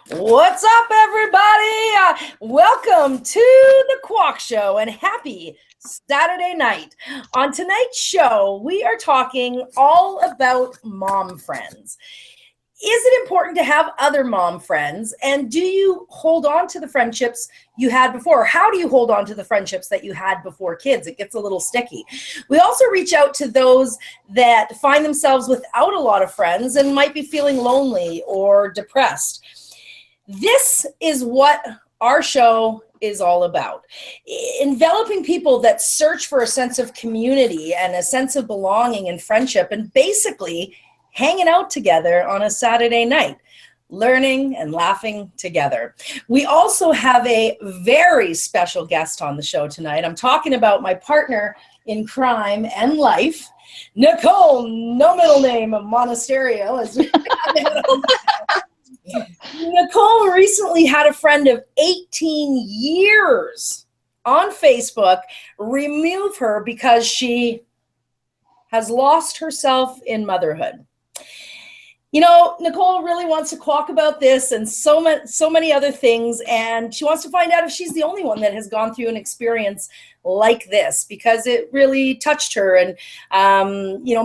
What's up, everybody? Welcome to the Qualk Show and happy Saturday night. On tonight's show, we are talking all about mom friends. Is it important to have other mom friends? And do you hold on to the friendships you had before? How do you hold on to the friendships that you had before kids? It gets a little sticky. We also reach out to those that find themselves without a lot of friends and might be feeling lonely or depressed. This is what our show is all about. Enveloping people that search for a sense of community and a sense of belonging and friendship, and basically hanging out together on a Saturday night, learning and laughing together. We also have a very special guest on the show tonight. I'm talking about my partner in crime and life, Nicole, no middle name of Monasterio. Nicole recently had a friend of 18 years on Facebook remove her because she has lost herself in motherhood. You know, Nicole really wants to talk about this and so many other things, and she wants to find out if she's the only one that has gone through an experience like this, because it really touched her and,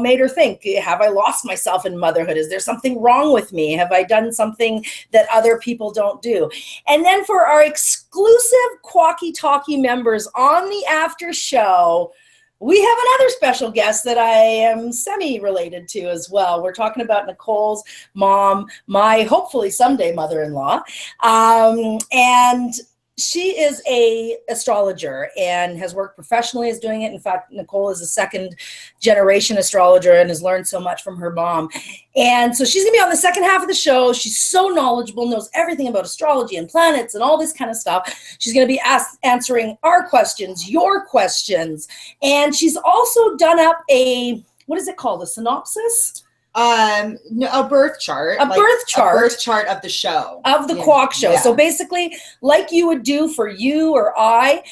made her think, have I lost myself in motherhood? Is there something wrong with me? Have I done something that other people don't do? And then for our exclusive Qualky Talkie members on the after show, we have another special guest that I am semi-related to as well. We're talking about Nicole's mom, my hopefully someday mother-in-law. And she is a astrologer and has worked professionally as doing it. In fact, Nicole is a second generation astrologer and has learned so much from her mom. And so she's gonna be on the second half of the show. She's so knowledgeable, knows everything about astrology and planets and all this kind of stuff. She's gonna be answering our questions, your questions. And she's also done up a, what is it called? A synopsis? No, a birth chart. A birth chart of the show. Of the Qualk Show. Yeah. So basically, like you would do for you or I,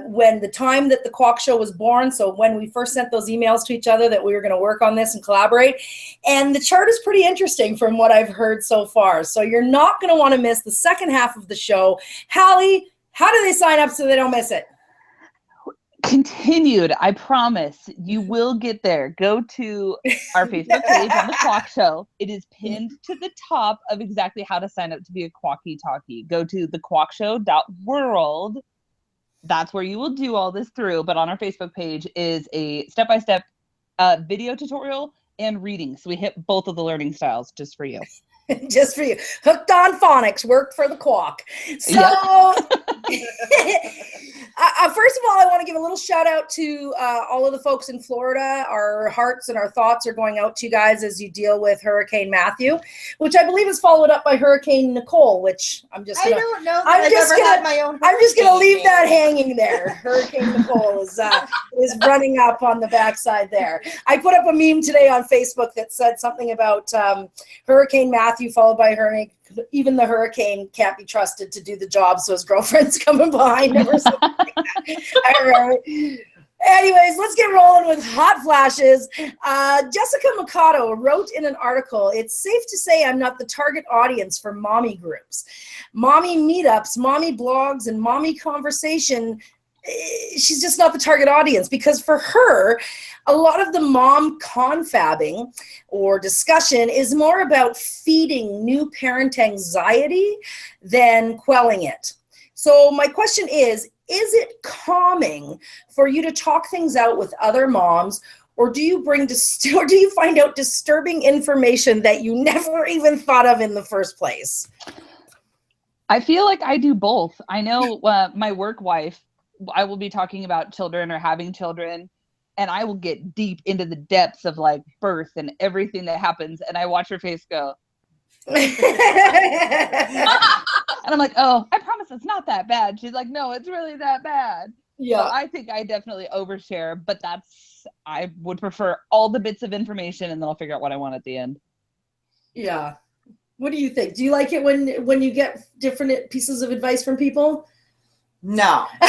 when the time that the Qualk Show was born, so when we first sent those emails to each other that we were going to work on this and collaborate, and the chart is pretty interesting from what I've heard so far. So you're not going to want to miss the second half of the show. Hallie, how do they sign up so they don't miss it? Continued, I promise you will get there. Go to our Facebook page on the Qualk Show. It is pinned to the top of exactly how to sign up to be a Qualky Talkie. Go to thequalkshow.world. That's where you will do all this through. But on our Facebook page is a step-by-step video tutorial and reading. So we hit both of the learning styles just for you. Just for you. Hooked on Phonics, worked for the Qualk. So, first of all, I want to give a little shout out to all of the folks in Florida. Our hearts and our thoughts are going out to you guys as you deal with Hurricane Matthew, which I believe is followed up by Hurricane Nicole, which I'm just gonna, I don't know that I've ever had my own hurricane. I'm just going to leave that hanging there. Hurricane Nicole is running up on the backside there. I put up a meme today on Facebook that said something about Hurricane Matthew followed by hurricane. Even the hurricane can't be trusted to do the job, so his girlfriend's coming behind him or something like that. I remember. Anyways, let's get rolling with hot flashes. Jessica Mikado wrote in an article, "It's safe to say I'm not the target audience for mommy groups. Mommy meetups, mommy blogs, and mommy conversation, she's just not the target audience," because for her, a lot of the mom confabbing or discussion is more about feeding new parent anxiety than quelling it. So my question is it calming for you to talk things out with other moms, or do you find out disturbing information that you never even thought of in the first place? I feel like I do both. I know my work wife, I will be talking about children or having children, and I will get deep into the depths of like birth and everything that happens. And I watch her face go. And I'm like, oh, I promise it's not that bad. She's like, no, it's really that bad. Yeah. So I think I definitely overshare, but I would prefer all the bits of information and then I'll figure out what I want at the end. Yeah. What do you think? Do you like it when you get different pieces of advice from people? No. Do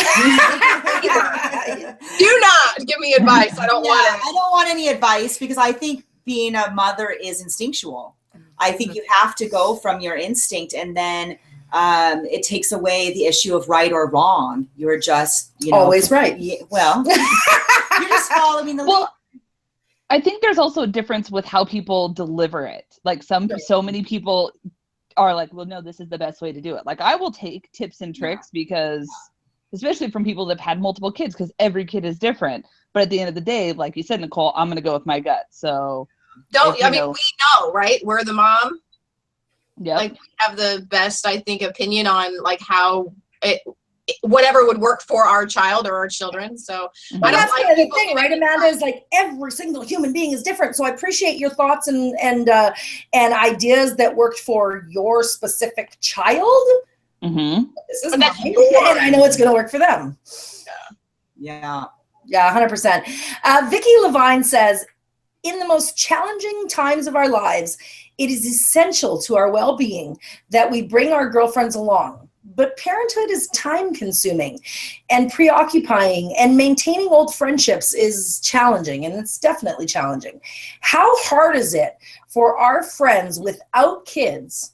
not give me advice. I don't want it. I don't want any advice because I think being a mother is instinctual. I think you have to go from your instinct, and then it takes away the issue of right or wrong. You're just, always right. Well, you're just following the lead. I think there's also a difference with how people deliver it. Like so many people are like, well, no, this is the best way to do it. Like I will take tips and tricks because, especially from people that have had multiple kids, because every kid is different. But at the end of the day, like you said, Nicole, I'm going to go with my gut. So we know, right? We're the mom. Yeah. Like we have the best, I think, opinion on like how whatever would work for our child or our children. So but that's kind of the thing, right, Amanda, is like every single human being is different. So I appreciate your thoughts and ideas that worked for your specific child. Mm-hmm. This is mine, and I know it's going to work for them. Yeah. 100%. Vicky Levine says, in the most challenging times of our lives, it is essential to our well-being that we bring our girlfriends along. But parenthood is time-consuming and preoccupying, and maintaining old friendships is challenging, and it's definitely challenging. How hard is it for our friends without kids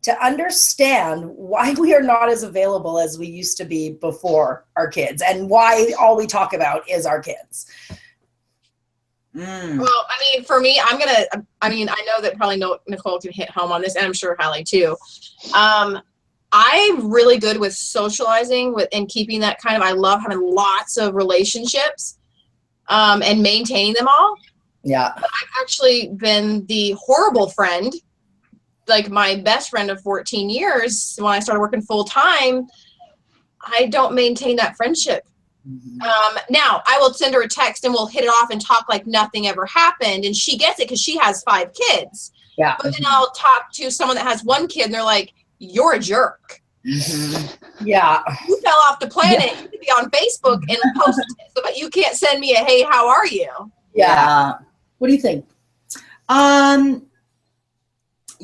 to understand why we are not as available as we used to be before our kids, and why all we talk about is our kids? Well, I mean, for me, I know that probably Nicole can hit home on this, and I'm sure Hallie too. I'm really good with socializing and keeping that kind of, I love having lots of relationships and maintaining them all. Yeah. But I've actually been the horrible friend, like my best friend of 14 years, when I started working full time, I don't maintain that friendship. Mm-hmm. Now I will send her a text and we'll hit it off and talk like nothing ever happened. And she gets it because she has 5 kids. Yeah. But then I'll talk to someone that has 1 kid and they're like, you're a jerk. Mm-hmm. Yeah. You fell off the planet. You could be on Facebook and post it, but you can't send me a, hey, how are you? Yeah. What do you think?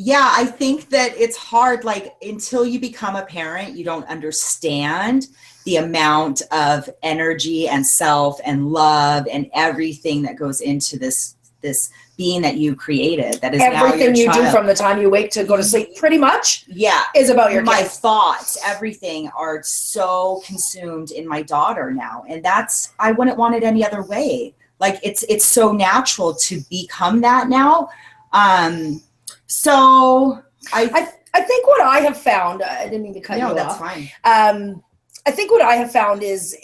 Yeah, I think that it's hard, like until you become a parent, you don't understand the amount of energy and self and love and everything that goes into this being that you created. That is everything now your you child. Do from the time you wake to go to sleep, pretty much. Yeah, is about your my kids. Thoughts. Everything are so consumed in my daughter now, and I wouldn't want it any other way. Like it's so natural to become that now. So I think what I have found, I didn't mean to cut you off. No, that's fine. I think what I have found is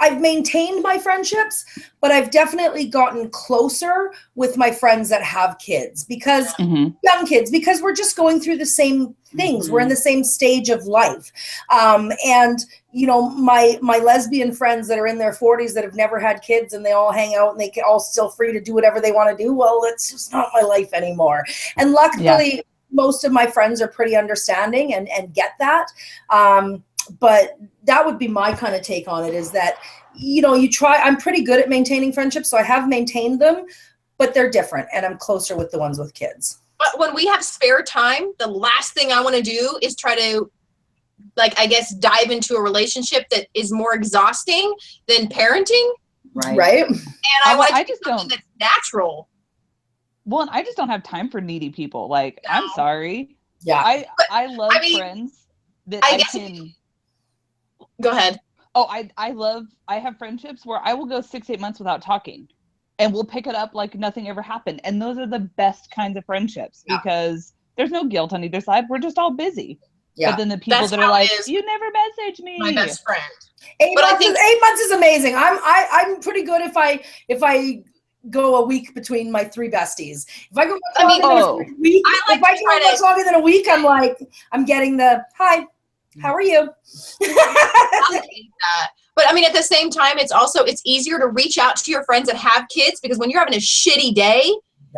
I've maintained my friendships, but I've definitely gotten closer with my friends that have kids, because young kids, because we're just going through the same things. We're in the same stage of life. And my lesbian friends that are in their 40s that have never had kids, and they all hang out and they all still free to do whatever they want to do. Well, it's just not my life anymore. And luckily, most of my friends are pretty understanding and get that. But that would be my kind of take on it, is that, you try, I'm pretty good at maintaining friendships. So I have maintained them, but they're different, and I'm closer with the ones with kids. But when we have spare time, the last thing I want to do is try to, dive into a relationship that is more exhausting than parenting. Right. And I want to do something that's natural. Well, I just don't have time for needy people. Like, no. I'm sorry. Yeah. I love friends that I can. Go ahead. Oh, I have friendships where I will go 6-8 months without talking, and we'll pick it up like nothing ever happened. And those are the best kinds of friendships because there's no guilt on either side. We're just all busy. Yeah. But then the people that are like, you never message me. My best friend. 8 months is amazing. I'm pretty good if I go a week between my 3 besties. If I go much longer than a week, much longer than a week, I'm like, I'm getting the hi. How are you? But at the same time, it's easier to reach out to your friends that have kids, because when you're having a shitty day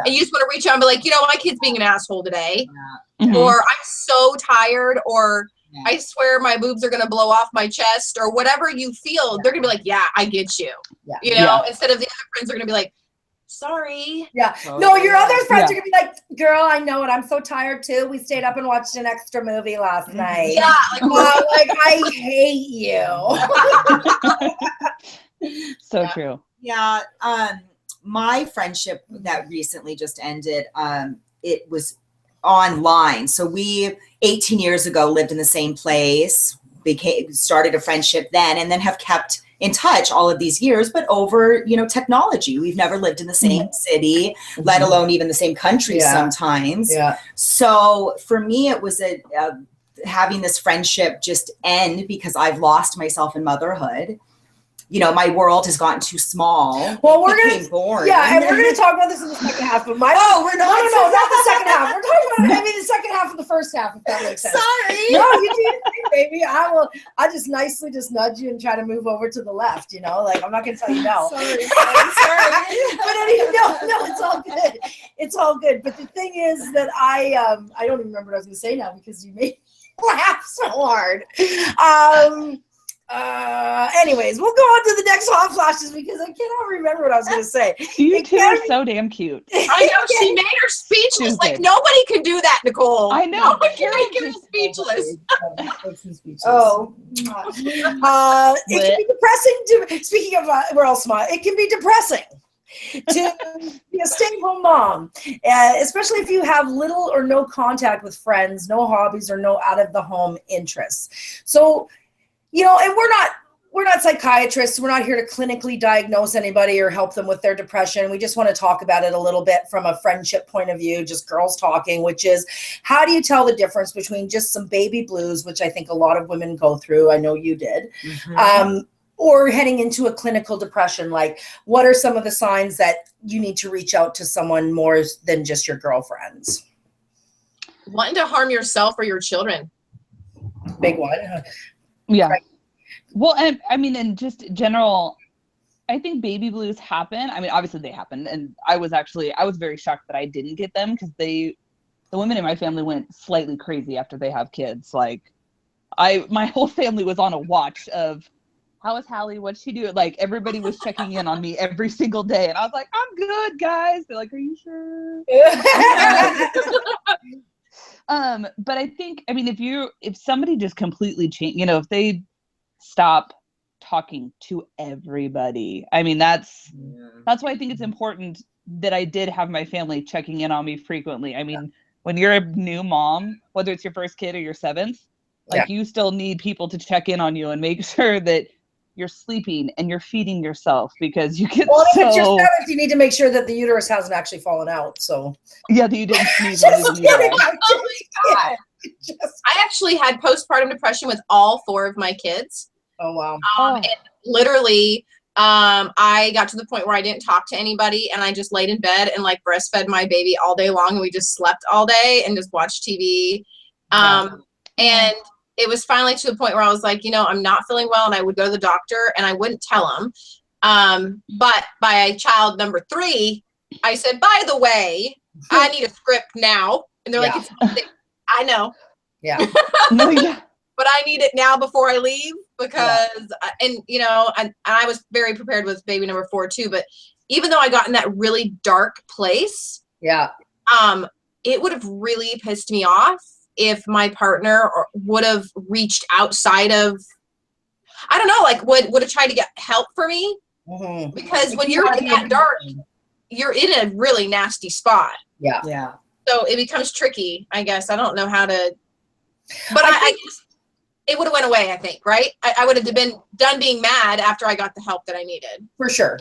and you just want to reach out and be like, my kid's being an asshole today, or I'm so tired, or I swear my boobs are going to blow off my chest, or whatever you feel, they're going to be like, yeah, I get you. Instead of the other friends are going to be like, sorry. Yeah. No, your other friends are gonna be like, girl, I know it. I'm so tired too. We stayed up and watched an extra movie last night. Yeah. I hate you. So true. Yeah. My friendship that recently just ended, it was online. So we 18 years ago lived in the same place, started a friendship then, and then have kept in touch all of these years, but over, technology. We've never lived in the same city, let alone even the same country sometimes. Yeah. So for me, it was having this friendship just end because I've lost myself in motherhood. My world has gotten too small. Well, we're going to talk about this in the second half. But we're not. No, not the second half. We're talking about the second half of the first half, if that makes sense. Sorry. No, you do your thing, baby. I just nicely just nudge you and try to move over to the left. Like I'm not going to tell you no. Sorry. But anyway, no, it's all good. It's all good. But the thing is that I don't even remember what I was going to say now because you made me laugh so hard. Anyways, we'll go on to the next hot flashes because I cannot remember what I was going to say. You two are so damn cute. I know, she made her speechless. Stupid. Like nobody can do that, Nicole. I know. Nobody can make you speechless. Oh, it can be depressing. Speaking of, we're all smart. It can be depressing to be a stay-at-home mom, especially if you have little or no contact with friends, no hobbies, or no out-of-the-home interests. So, and we're not psychiatrists. We're not here to clinically diagnose anybody or help them with their depression. We just want to talk about it a little bit from a friendship point of view, just girls talking, which is how do you tell the difference between just some baby blues, which I think a lot of women go through. I know you did. Or heading into a clinical depression. Like, what are some of the signs that you need to reach out to someone more than just your girlfriends? Wanting to harm yourself or your children. Big one. Yeah. Right. Well, and I mean, in just general, I think baby blues happen. I mean, obviously they happen. And I was very shocked that I didn't get them because the women in my family went slightly crazy after they have kids. Like my whole family was on a watch of, how is Hallie? What'd she do? Like everybody was checking in on me every single day. And I was like, I'm good, guys. They're like, are you sure? But I think, I mean, if somebody just completely changed, if they stop talking to everybody, I mean, that's why I think it's important that I did have my family checking in on me frequently. I mean, when you're a new mom, whether it's your first kid or your seventh, like you still need people to check in on you and make sure that you're sleeping and you're feeding yourself because you get if it's your seventh, you need to make sure that the uterus hasn't actually fallen out. So yeah, that you didn't sneeze. Oh my God. I actually had postpartum depression with all 4 of my kids. Oh wow. And literally, I got to the point where I didn't talk to anybody and I just laid in bed and like breastfed my baby all day long and we just slept all day and just watched TV. And it was finally to the point where I was like, I'm not feeling well, and I would go to the doctor and I wouldn't tell him. But by child number 3, I said, by the way, I need a script now. And they're like, I know. Yeah. But I need it now before I leave because, and I was very prepared with baby number 4 too. But even though I got in that really dark place, it would have really pissed me off if my partner would have reached outside of, I don't know, like would have tried to get help for me. Mm-hmm. Because when you're in that dark, you're in a really nasty spot. Yeah. So it becomes tricky, I guess. I don't know how to, but I guess it would have went away, I think, right? I would have been done being mad after I got the help that I needed. For sure.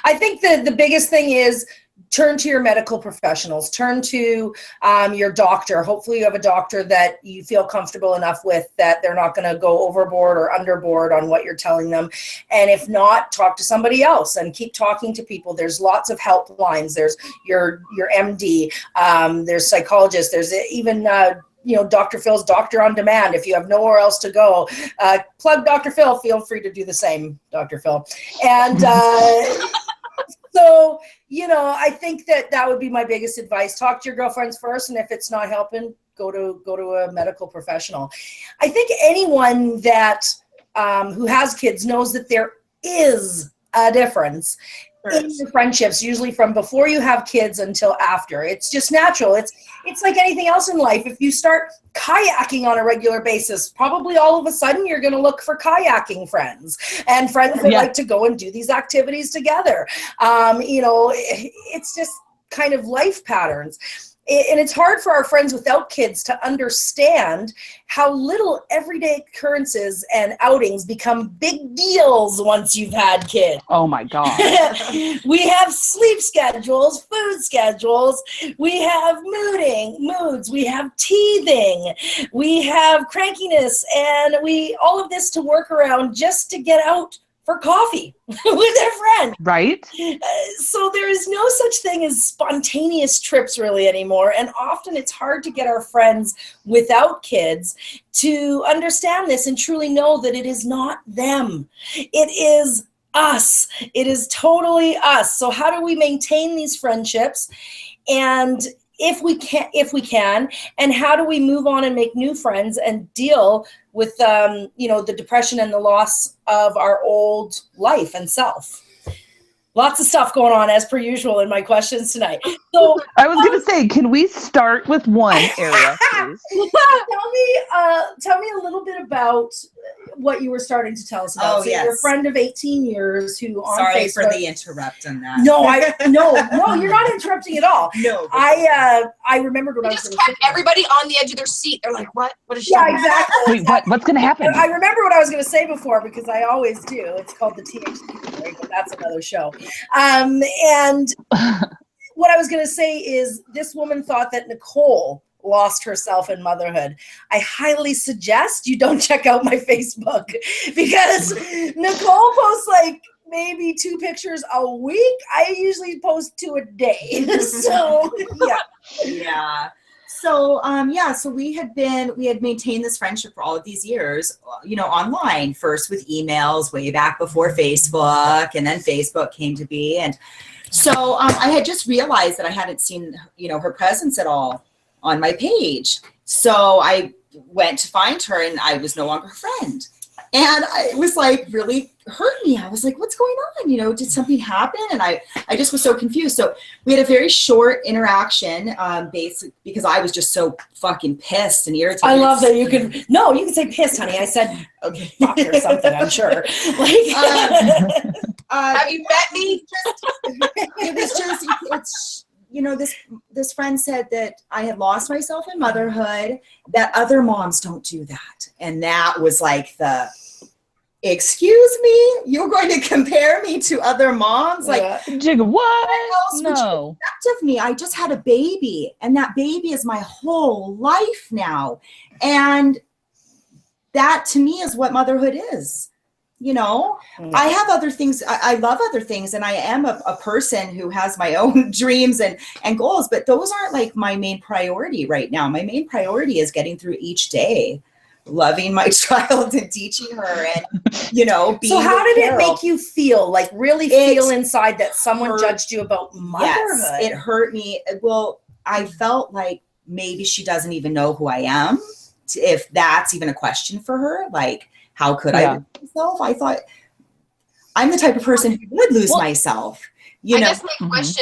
I think the biggest thing is turn to your medical professionals, turn to your doctor. Hopefully you have a doctor that you feel comfortable enough with that they're not going to go overboard or underboard on what you're telling them. And if not, talk to somebody else and keep talking to people. There's lots of helplines. There's your MD, there's psychologists, there's even Dr. Phil's Doctor on Demand. If you have nowhere else to go, plug Dr. Phil, feel free to do the same, Dr. Phil. And so, I think that would be my biggest advice. Talk to your girlfriends first. And if it's not helping, go to a medical professional. I think anyone that who has kids knows that there is a difference in your friendships, usually from before you have kids until after. It's just natural. It's like anything else in life. If you start kayaking on a regular basis, probably all of a sudden you're going to look for kayaking friends and friends that like to go and do these activities together. It's just kind of life patterns. And it's hard for our friends without kids to understand how little everyday occurrences and outings become big deals once you've had kids. Oh my God. We have sleep schedules, food schedules, we have moods, we have teething, we have crankiness, and all of this to work around just to get out for coffee with their friend. Right? So there is no such thing as spontaneous trips really anymore. And often it's hard to get our friends without kids to understand this and truly know that it is not them. It is us. It is totally us. So how do we maintain these friendships? And if we can, and how do we move on and make new friends and deal with, the depression and the loss of our old life and self? Lots of stuff going on as per usual in my questions tonight. So I was going to say, can we start with one area, please? Tell me a little bit about what you were starting to tell us about. Oh, so yes. Your friend of 18 years who on Sorry Facebook, for the interrupt on that. No, you're not interrupting at all. No. I remembered what I was just going to say. kept everybody on the edge of their seat. They're like, what? What is she Yeah, talking about? exactly. Wait, what's going to happen? I remember what I was going to say before because I always do. It's called the THC theory, but that's another show. And what I was going to say is this woman thought that Nicole lost herself in motherhood. I highly suggest you don't check out my Facebook because Nicole posts like maybe 2 pictures a week. I usually post 2 a day. So yeah. Yeah. So we had maintained this friendship for all of these years, online, first with emails way back before Facebook, and then Facebook came to be. And so I had just realized that I hadn't seen, her presence at all on my page. So I went to find her and I was no longer her friend. And it was like really hurt me. I was like, what's going on? Did something happen? And I just was so confused. So we had a very short interaction, basically because I was just so fucking pissed and irritated. I love that you can say pissed, honey. I said, okay, fuck or something, I'm sure. Have you met me? This friend said that I had lost myself in motherhood, that other moms don't do that. And that was like excuse me, you're going to compare me to other moms? Like, Jigga, what? Else would you expect of me? I just had a baby, and that baby is my whole life now. And that to me is what motherhood is. I have other things. I love other things. And I am a person who has my own dreams and goals, but those aren't like my main priority right now. My main priority is getting through each day, loving my child and teaching her and, being So how did Carol. it make you feel? Like really feel inside that someone judged you about motherhood? Yes, it hurt me. Well, I felt like maybe she doesn't even know who I am. If that's even a question for her, like, how could I lose myself? I thought I'm the type of person who would lose myself. I guess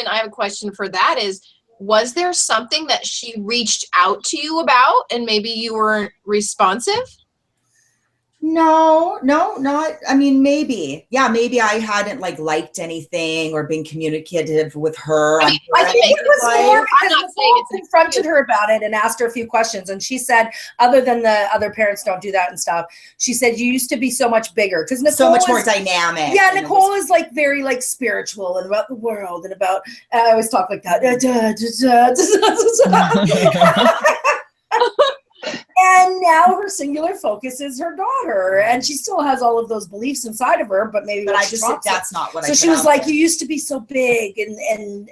I have a question for that is, was there something that she reached out to you about and maybe you weren't responsive? No, not. I mean, maybe. Yeah, maybe I hadn't liked anything or been communicative with her. I think it was more because Nicole confronted her about it and asked her a few questions. And she said, other than the other parents don't do that and stuff, she said, you used to be so much bigger. Because Nicole so much more dynamic. Yeah, Nicole is very spiritual and about the world and about, I always talk like that. And now her singular focus is her daughter, and she still has all of those beliefs inside of her. But maybe, that's not what. So she was like, "You used to be so big, and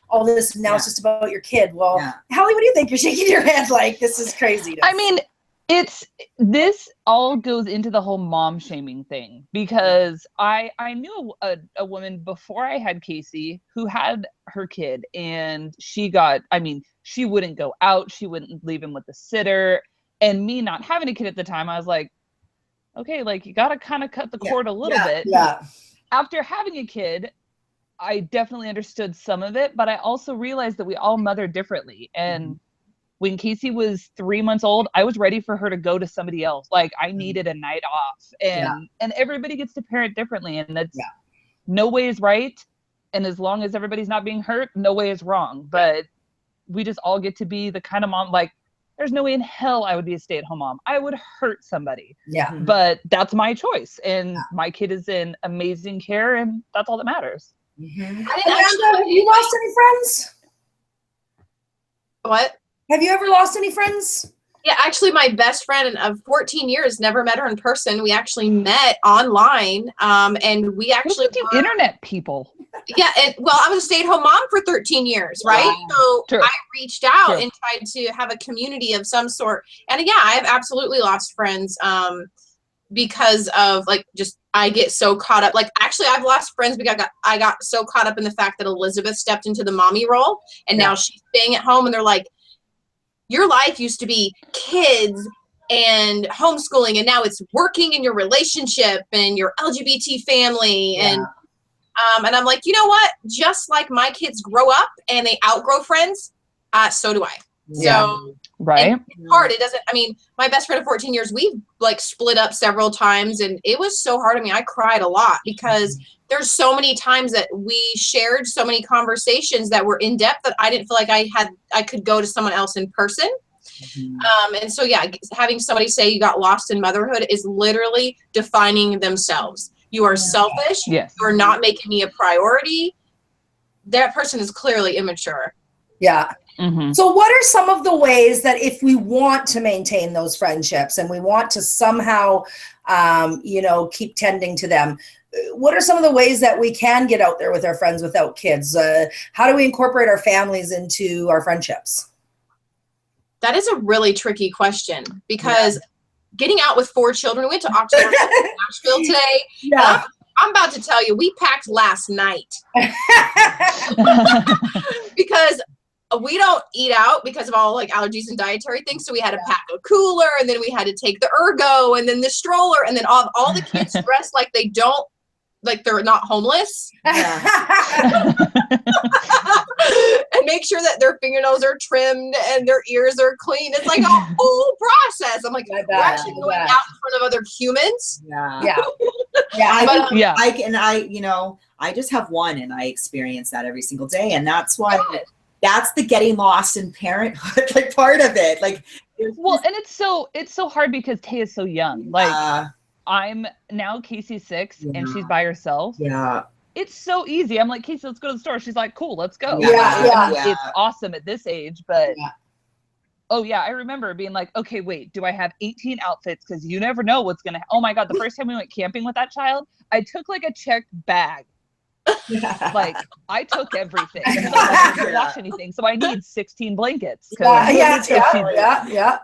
all this. Now it's just about your kid." Well, Hallie, what do you think? You're shaking your head like this is crazy. I mean, this all goes into the whole mom shaming thing because I knew a woman before I had Casey who had her kid, and she wouldn't go out. She wouldn't leave him with the sitter. And me not having a kid at the time, I was like, okay, you got to kind of cut the cord a little bit. Yeah. After having a kid, I definitely understood some of it, but I also realized that we all mother differently. And when Casey was 3 months old, I was ready for her to go to somebody else. I needed a night off, and everybody gets to parent differently, and that's no way is right. And as long as everybody's not being hurt, no way is wrong. But we just all get to be the kind of mom, like, there's no way in hell I would be a stay-at-home mom. I would hurt somebody. Yeah. But that's my choice. And my kid is in amazing care, and that's all that matters. Mm-hmm. Amanda, have you lost any friends? What? Have you ever lost any friends? Yeah, actually, my best friend of 14 years, never met her in person. We actually met online, and we actually internet people. Yeah, and well, I was a stay-at-home mom for 13 years, right? Wow. So True. I reached out True. and tried to have a community of some sort. And yeah, I've absolutely lost friends because of like just I get so caught up. Like actually, I've lost friends because I got so caught up in the fact that Elizabeth stepped into the mommy role, and now she's staying at home, and they're like, your life used to be kids and homeschooling, and now it's working in your relationship and your LGBT family. And I'm like, you know what? Just like my kids grow up and they outgrow friends, so do I. So right. It's hard. It doesn't, I mean, my best friend of 14 years, we've like split up several times, and it was so hard. I mean, I cried a lot because there's so many times that we shared so many conversations that were in depth that I didn't feel like I could go to someone else in person. And so, yeah, having somebody say you got lost in motherhood is literally defining themselves. You are selfish. Yes. You are not making me a priority. That person is clearly immature. Yeah. Mm-hmm. So what are some of the ways that if we want to maintain those friendships and we want to somehow, keep tending to them, what are some of the ways that we can get out there with our friends without kids? How do we incorporate our families into our friendships? That is a really tricky question because getting out with 4 children, we went to Oxford, Nashville today. Yeah. I'm about to tell you, we packed last night because we don't eat out because of all like allergies and dietary things. So we had to pack a cooler, and then we had to take the ergo, and then the stroller, and then all the kids dressed like they're not homeless. And make sure that their fingernails are trimmed and their ears are clean. It's like a whole process. I'm like, we're actually going out in front of other humans. I just have one, and I experience that every single day, and that's why that's the getting lost in parenthood, like part of it. Like, well, and it's so hard because Tay is so young. Like, I'm now Casey's 6 and she's by herself. Yeah. It's so easy. I'm like, Casey, let's go to the store. She's like, cool, let's go. It's awesome at this age, but I remember being like, okay, wait, do I have 18 outfits? Because you never know what's gonna. Oh my god, the first time we went camping with that child, I took like a checked bag. Like I took everything. I didn't wash anything, so I need 16 blankets. Yeah.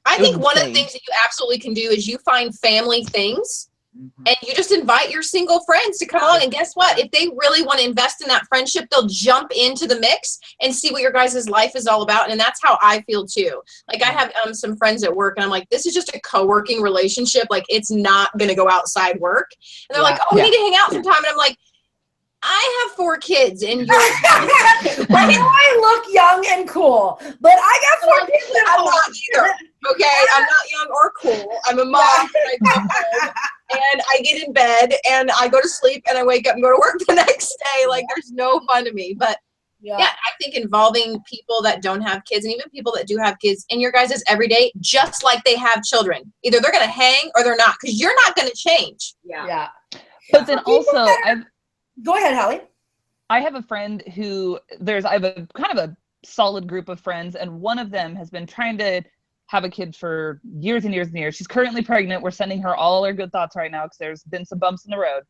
I think one of the things that you absolutely can do is you find family things and you just invite your single friends to come along. And guess what? If they really want to invest in that friendship, they'll jump into the mix and see what your guys' life is all about. And that's how I feel too. Like I have some friends at work, and I'm like, this is just a co-working relationship. Like it's not going to go outside work. And they're like, oh, we need to hang out sometime. And I'm like, I have 4 kids, and you're. I know I look young and cool, but I got 4 kids. I'm not either. Okay, I'm not young or cool. I'm a mom. I go home, and I get in bed, and I go to sleep, and I wake up and go to work the next day. Like there's no fun to me. But I think involving people that don't have kids, and even people that do have kids, in your guys' everyday, just like they have children. Either they're gonna hang or they're not, because you're not gonna change. Yeah. But then also, Go ahead, Hallie. I have a friend who I have a kind of a solid group of friends, and one of them has been trying to have a kid for years and years and years. She's currently pregnant. We're sending her all our good thoughts right now because there's been some bumps in the road.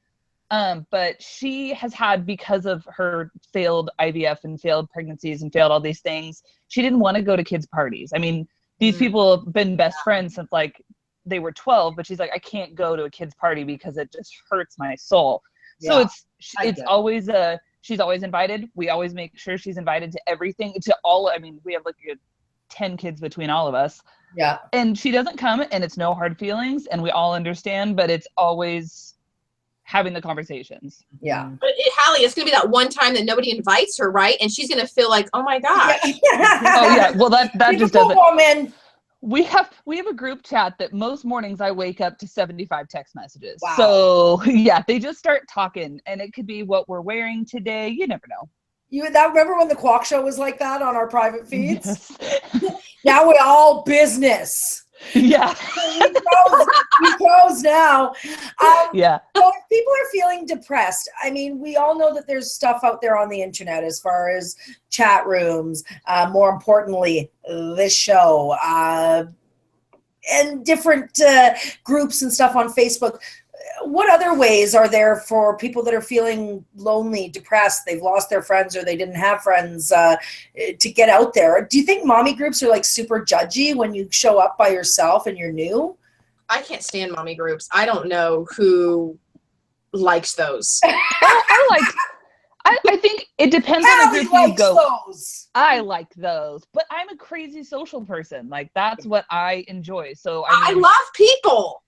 But she has had, because of her failed IVF and failed pregnancies and failed all these things, she didn't want to go to kids' parties. I mean, these people have been best friends since like they were 12, but she's like, I can't go to a kid's party because it just hurts my soul. So it's always she's always invited. We always make sure she's invited to everything, to all. I mean, we have like 10 kids between all of us. Yeah. And she doesn't come, and it's no hard feelings, and we all understand, but it's always having the conversations. Yeah. But Hallie, it's going to be that one time that nobody invites her, right? And she's going to feel like, oh my gosh. Oh yeah. Well, that just doesn't. Woman. We have a group chat that most mornings I wake up to 75 text messages. Wow. So yeah, they just start talking, and it could be what we're wearing today. You never know. Remember when the Qualk show was like that on our private feeds? Yes. Now we're all business. Yeah. we pros now. Yeah. So if people are feeling depressed, I mean, we all know that there's stuff out there on the internet as far as chat rooms, more importantly, this show, and different groups and stuff on Facebook. What other ways are there for people that are feeling lonely, depressed, they've lost their friends or they didn't have friends to get out there? Do you think mommy groups are like super judgy when you show up by yourself and you're new? I can't stand mommy groups. I don't know who likes those. I think it depends on the group you go. Those. I like those, but I'm a crazy social person. Like that's what I enjoy. So I love people.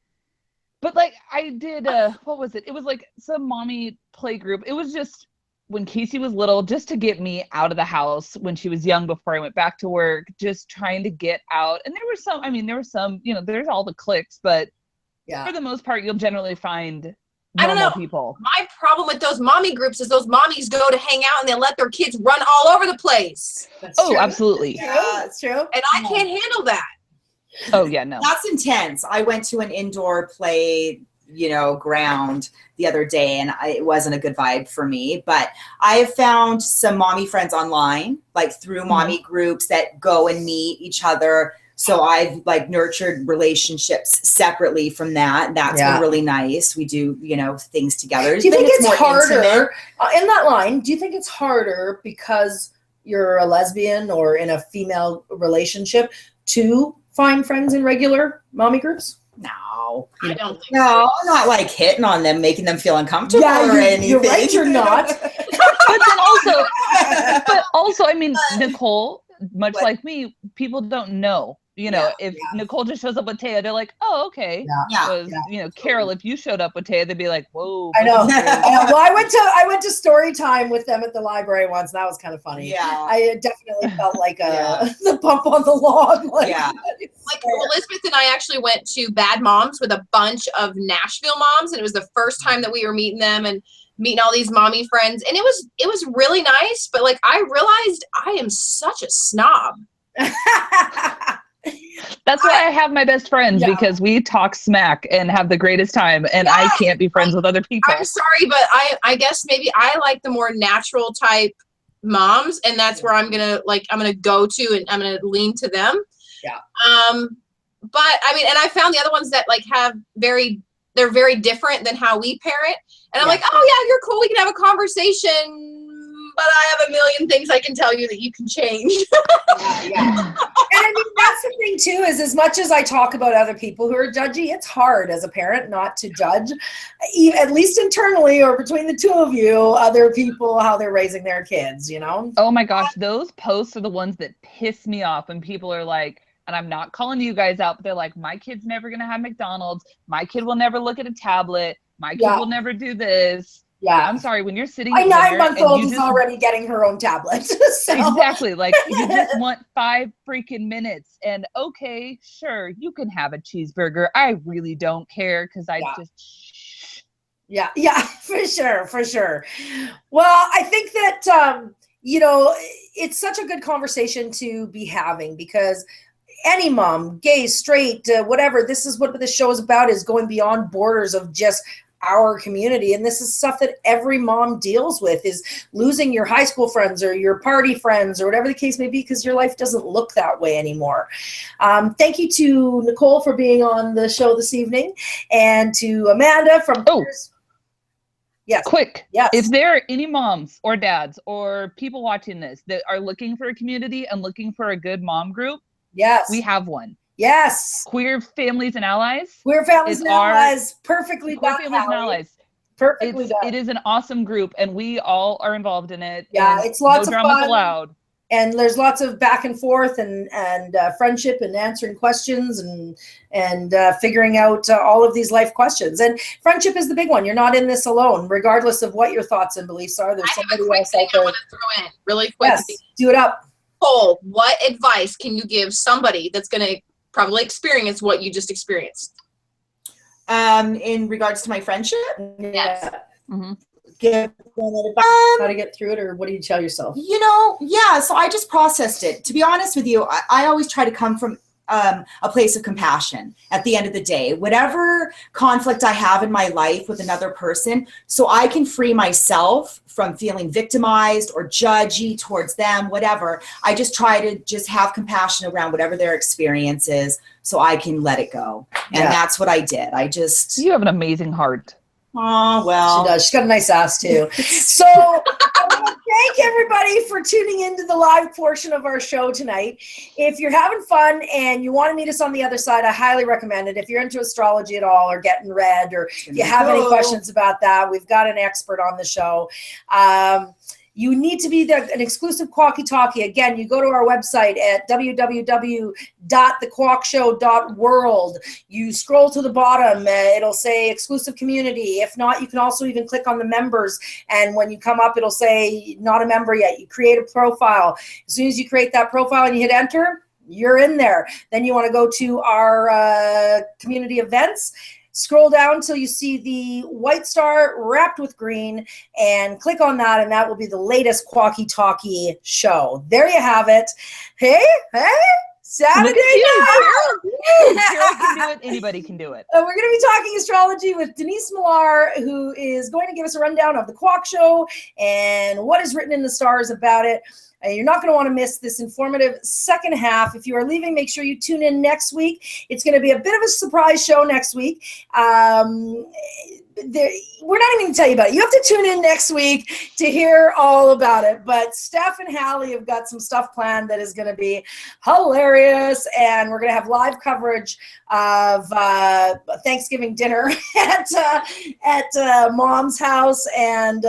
But like I did, what was it? It was like some mommy play group. It was just when Casey was little, just to get me out of the house when she was young before I went back to work, just trying to get out. And there were some, there's all the cliques, but for the most part, you'll generally find normal people. My problem with those mommy groups is those mommies go to hang out and they let their kids run all over the place. That's true. Absolutely. Yeah, that's true. And I can't handle that. Oh yeah, no. That's intense. I went to an indoor play, ground the other day, and it wasn't a good vibe for me. But I have found some mommy friends online, like through mommy groups that go and meet each other. So I've like nurtured relationships separately from that. And that's been really nice. We do, things together. Do you think it's harder in that line? Do you think it's harder because you're a lesbian or in a female relationship to find friends in regular mommy groups? No, I don't think so. Not like hitting on them, making them feel uncomfortable or anything. You're right, you're not. but also, I mean, Nicole, much like me, people don't know. If Nicole just shows up with Taya, they're like, oh, okay. Carol, if you showed up with Taya, they'd be like, whoa. I know. Well, I went to story time with them at the library once, and that was kind of funny. Yeah. I definitely felt like the bump on the log. Like Elizabeth and I actually went to Bad Moms with a bunch of Nashville moms, and it was the first time that we were meeting them and meeting all these mommy friends, and it was really nice. But like, I realized I am such a snob. That's why I have my best friends, because we talk smack and have the greatest time, and I can't be friends with other people. I'm sorry, but I guess maybe I like the more natural type moms, and that's where I'm gonna go to, and I'm gonna lean to them. Yeah. But I mean, and I found the other ones that like they're very different than how we parent, and I'm like, oh yeah, you're cool. We can have a conversation. But I have a million things I can tell you that you can change. And I mean, that's the thing too, is as much as I talk about other people who are judgy, it's hard as a parent not to judge, at least internally or between the two of you, other people, how they're raising their kids, Oh my gosh, those posts are the ones that piss me off when people are like, and I'm not calling you guys out, but they're like, my kid's never going to have McDonald's. My kid will never look at a tablet. My kid will never do this. Yeah, I'm sorry. When you're sitting, my 9-month-old is already getting her own tablet. So. Exactly. Like you just want 5 freaking minutes, and okay, sure, you can have a cheeseburger. I really don't care because I just. Yeah, for sure. Well, I think that it's such a good conversation to be having, because any mom, gay, straight, whatever, this is what this show is about, is going beyond borders of just our community. And this is stuff that every mom deals with, is losing your high school friends or your party friends or whatever the case may be, because your life doesn't look that way anymore. Thank you to Nicole for being on the show this evening, and to Amanda from Yes. Quick. Yes. If there are any moms or dads or people watching this that are looking for a community and looking for a good mom group, we have one. Yes. Queer Families and Allies. Queer Families and Allies. Perfectly done. Queer Families and Allies. Perfectly done. It is an awesome group, and we all are involved in it. Yeah, it's lots of dramas fun. Allowed. And there's lots of back and forth and friendship and answering questions and figuring out all of these life questions. And friendship is the big one. You're not in this alone, regardless of what your thoughts and beliefs are. There's somebody else out there. I want to throw in really quick. Yes, do it up. Cole, what advice can you give somebody that's going to probably experience what you just experienced? In regards to my friendship? Yes. Mm-hmm. give How to get through it, or what do you tell yourself? you know, yeah. So I just processed it. To be honest with you, I always try to come from a place of compassion at the end of the day, whatever conflict I have in my life with another person, so I can free myself from feeling victimized or judgy towards them, whatever. I just try to just have compassion around whatever their experience is so I can let it go. And that's what I did. I just, You have an amazing heart. oh, well. She does. She's got a nice ass too. So I want to thank everybody for tuning into the live portion of our show tonight. If you're having fun and you want to meet us on the other side, I highly recommend it. If you're into astrology at all or getting read, or if you have any questions about that, we've got an expert on the show. You need to be an exclusive Qualky Talkie. Again, you go to our website at www.thequalkshow.world. You scroll to the bottom. It'll say exclusive community. If not, you can also even click on the members. And when you come up, it'll say not a member yet. You create a profile. As soon as you create that profile and you hit enter, you're in there. Then you want to go to our community events. Scroll down till you see the white star wrapped with green and click on that, and that will be the latest Qualky Talkie show. There you have it. Hey, Saturday night. Carol can do it. Anybody can do it. We're going to be talking astrology with Denise Millar, who is going to give us a rundown of the Qualk Show and what is written in the stars about it. You're not going to want to miss this informative second half. If you are leaving, make sure you tune in next week. It's going to be a bit of a surprise show next week. We're not even going to tell you about it. You have to tune in next week to hear all about it. But Steph and Hallie have got some stuff planned that is going to be hilarious. And we're going to have live coverage of Thanksgiving dinner at Mom's house and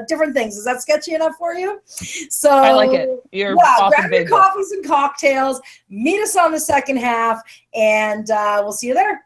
different things. Is that sketchy enough for you? So I like it. You're awesome, grab your coffees and cocktails. Meet us on the second half, and we'll see you there.